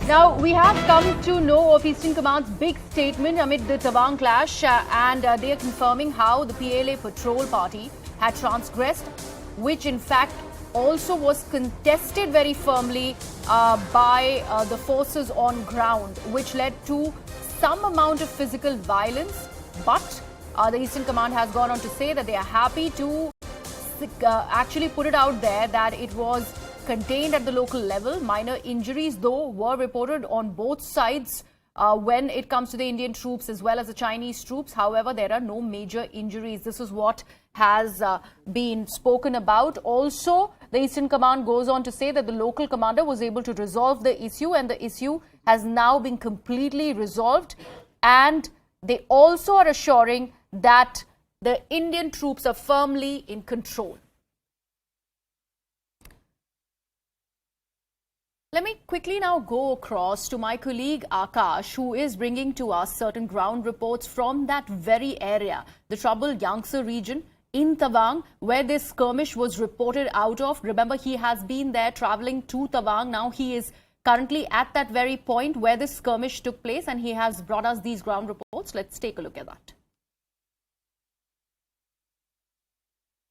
Now, we have come to know of Eastern Command's big statement amid the Tawang clash, and they are confirming how the PLA patrol party had transgressed, which in fact also was contested very firmly by the forces on ground, which led to some amount of physical violence. But the Eastern Command has gone on to say that they are happy to actually put it out there that it was contained at the local level. Minor injuries, though, were reported on both sides when it comes to the Indian troops as well as the Chinese troops. However, there are no major injuries. This is what has been spoken about. Also, the Eastern Command goes on to say that the local commander was able to resolve the issue, and the issue has now been completely resolved. And they also are assuring that the Indian troops are firmly in control. Let me quickly now go across to my colleague Akash, who is bringing to us certain ground reports from that very area, the troubled Yangtze region in Tawang, where this skirmish was reported out of. Remember, he has been there traveling to Tawang. Now he is currently at that very point where this skirmish took place, and he has brought us these ground reports. Let's take a look at that.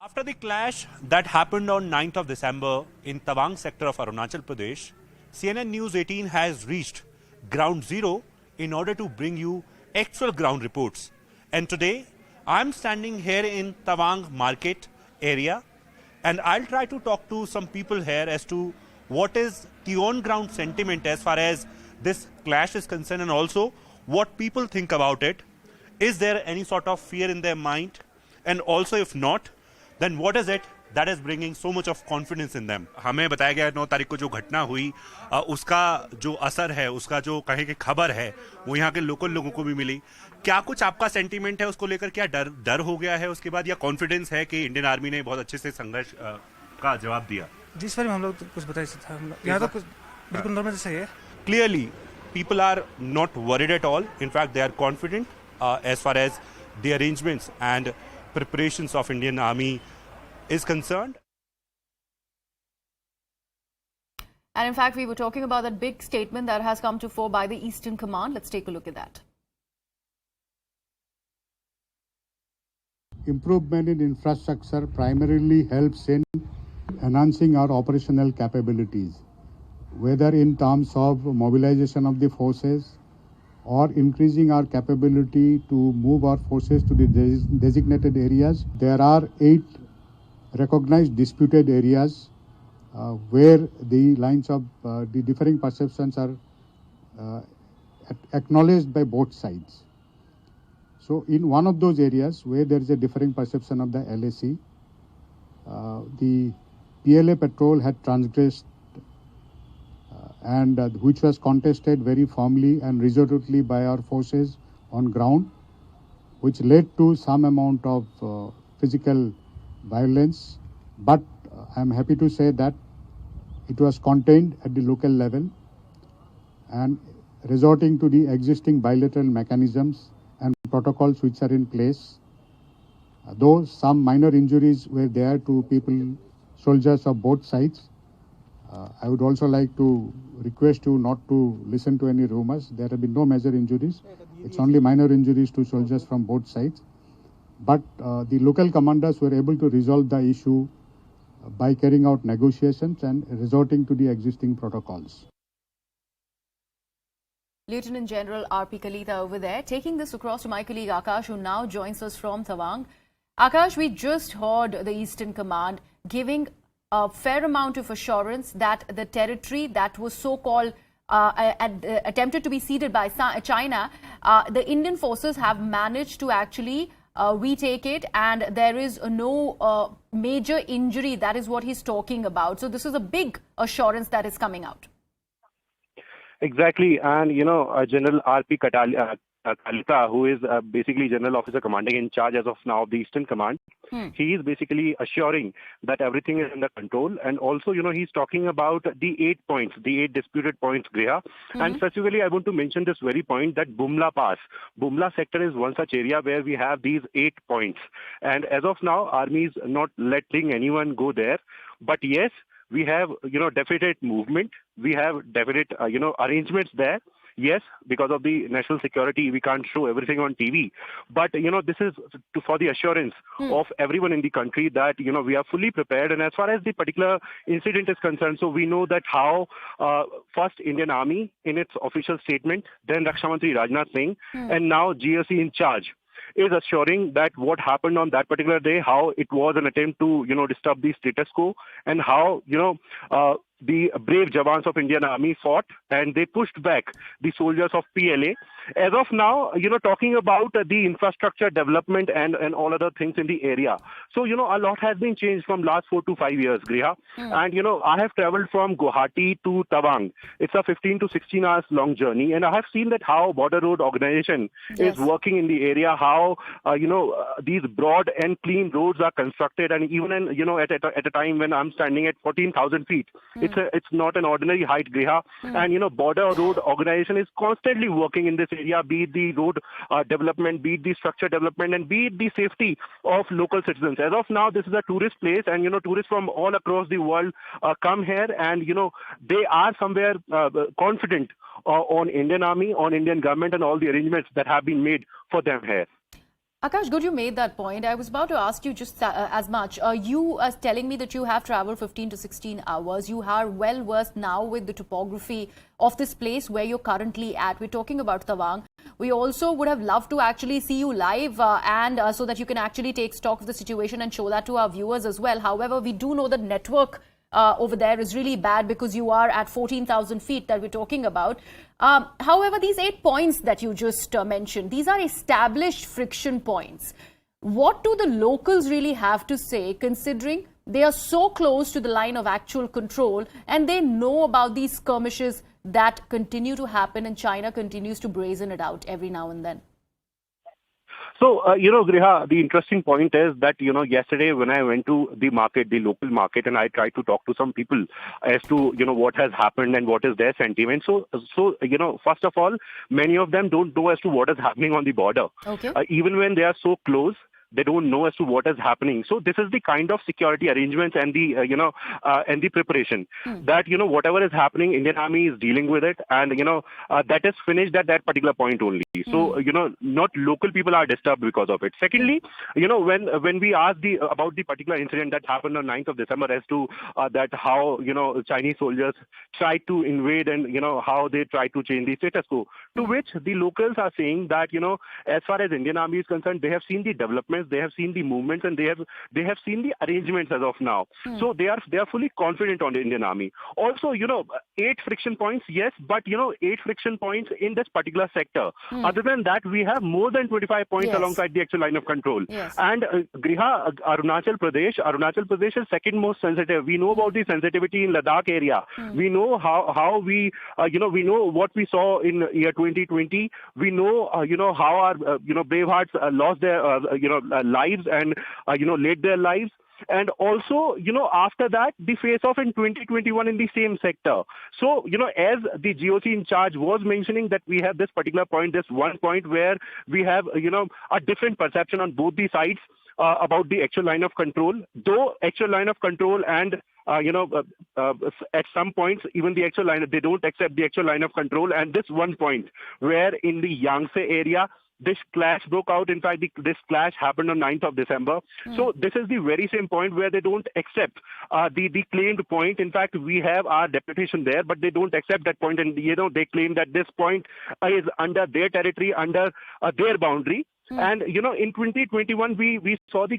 After the clash that happened on 9th of December in Tawang sector of Arunachal Pradesh, CNN News 18 has reached ground zero in order to bring you actual ground reports. And today, I'm standing here in Tawang market area, and I'll try to talk to some people here as to what is the on-ground sentiment as far as this clash is concerned, and also what people think about it. Is there any sort of fear in their mind? And also, if not, then what is it that is bringing so much of confidence in them? हमें बताया गया 9 तारीख को जो घटना हुई उसका जो असर है, उसका जो कहे कि खबर है, वो यहाँ के लोकल लोगों को भी मिली. क्या कुछ आपका सेंटीमेंट है उसको लेकर? क्या डर हो गया है उसके बाद, या कॉन्फिडेंस है कि इंडियन आर्मी ने बहुत अच्छे से संघर्ष का जवाब दिया? जिस बारे में हम लोग तो कुछ बता ही था, यहाँ तो कुछ बिल्कुल नॉर्मल जैसा ही है. Clearly, people are not worried at all. In fact, they are confident as far as the arrangements and preparations of Indian Army is concerned. And in fact, we were talking about that big statement that has come to fore by the Eastern Command. Let's take a look at that. Improvement in infrastructure primarily helps in enhancing our operational capabilities, whether in terms of mobilization of the forces or increasing our capability to move our forces to the designated areas. There are 8 recognized disputed areas where the lines of the differing perceptions are acknowledged by both sides. So in one of those areas where there is a differing perception of the LAC, the PLA patrol had transgressed and which was contested very firmly and resolutely by our forces on ground, which led to some amount of physical violence. But I am happy to say that it was contained at the local level, and resorting to the existing bilateral mechanisms and protocols which are in place. Though some minor injuries were there to people, soldiers of both sides, I would also like to request you not to listen to any rumors. There have been no major injuries. It's only minor injuries to soldiers from both sides. But the local commanders were able to resolve the issue by carrying out negotiations and resorting to the existing protocols. Lieutenant General R.P. Kalita over there, taking this across to my colleague Akash, who now joins us from Tawang. Akash, we just heard the Eastern Command giving a fair amount of assurance that the territory that was so-called attempted to be ceded by China, the Indian forces have managed to actually retake it, and there is no major injury. That is what he's talking about. So this is a big assurance that is coming out. Exactly. And, General R.P. Kalita, who is basically General Officer commanding in charge as of now of the Eastern Command, he is basically assuring that everything is under control. And also, he's talking about the 8 points, the 8 disputed points, Griha. And specifically, I want to mention this very point that Bumla Pass. Bumla sector is one such area where we have these 8 points. And as of now, Army is not letting anyone go there. But yes, we have, definite movement. We have definite, arrangements there. Yes, because of the national security, we can't show everything on TV. But, this is for the assurance of everyone in the country that, we are fully prepared. And as far as the particular incident is concerned, so we know that how first Indian Army in its official statement, then Raksha Mantri Rajnath Singh, and now GOC in charge is assuring that what happened on that particular day, how it was an attempt to, disturb the status quo, and how, the brave Jawans of Indian Army fought and they pushed back the soldiers of PLA. As of now, talking about the infrastructure development and all other things in the area. So, a lot has been changed from last 4 to 5 years, Griha. And, I have traveled from Guwahati to Tawang. It's a 15 to 16 hours long journey. And I have seen that how Border Road Organization is working in the area, how, these broad and clean roads are constructed. And even, at a time when I'm standing at 14,000 feet, it's not an ordinary height, Griha. And, Border Road Organization is constantly working in this area, be it the road development, be it the structure development, and be it the safety of local citizens. As of now, this is a tourist place, and, tourists from all across the world come here, and, they are somewhere confident on Indian Army, on Indian government, and all the arrangements that have been made for them here. Akash, good you made that point. I was about to ask you just as much. You are telling me that you have traveled 15 to 16 hours. You are well versed now with the topography of this place where you're currently at. We're talking about Tawang. We also would have loved to actually see you live and so that you can actually take stock of the situation and show that to our viewers as well. However, we do know that network over there is really bad because you are at 14,000 feet that we're talking about. However, these 8 points that you just mentioned, these are established friction points. What do the locals really have to say, considering they are so close to the line of actual control and they know about these skirmishes that continue to happen and China continues to brazen it out every now and then? So, Griha, the interesting point is that, yesterday when I went to the market, the local market, and I tried to talk to some people as to, what has happened and what is their sentiment. So, first of all, many of them don't know as to what is happening on the border. Okay. Even when they are so close, they don't know as to what is happening. So this is the kind of security arrangements and the, and the preparation that, whatever is happening, Indian Army is dealing with it. And, that is finished at that particular point only. So, not local people are disturbed because of it. Secondly, when we ask about the particular incident that happened on 9th of December as to that how, Chinese soldiers tried to invade and, how they tried to change the status quo, to which the locals are saying that, as far as Indian Army is concerned, they have seen the developments, they have seen the movements, and they have seen the arrangements as of now. So they are fully confident on the Indian Army. Also, 8 friction points, yes, but 8 friction points in this particular sector. Other than that, we have more than 25 points alongside the actual line of control. And Griha, Arunachal Pradesh is second most sensitive. We know about the sensitivity in Ladakh area. We know how we, we know what we saw in year 2020. We know, how our, brave hearts lost their, lives and, laid their lives. And also, after that, the face-off in 2021 in the same sector. So, as the GOC in charge was mentioning that we have this particular point, this one point where we have, a different perception on both the sides about the actual line of control. Though actual line of control and at some points, even the actual line, they don't accept the actual line of control. And this one point where in the Yangtze area, this clash broke out. In fact, this clash happened on 9th of December. So this is the very same point where they don't accept the claimed point. In fact, we have our deputation there, but they don't accept that point. And, they claim that this point is under their territory, under their boundary. And, in 2021, we saw the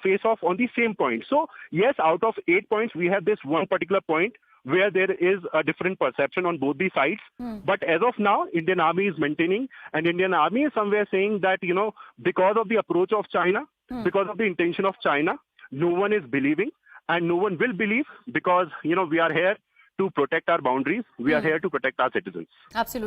face-off on the same point. So, yes, out of 8 points, we have this one particular point where there is a different perception on both the sides. But as of now, Indian Army is maintaining, and Indian Army is somewhere saying that, because of the approach of China, because of the intention of China, no one is believing and no one will believe because, we are here to protect our boundaries. We are here to protect our citizens. Absolutely.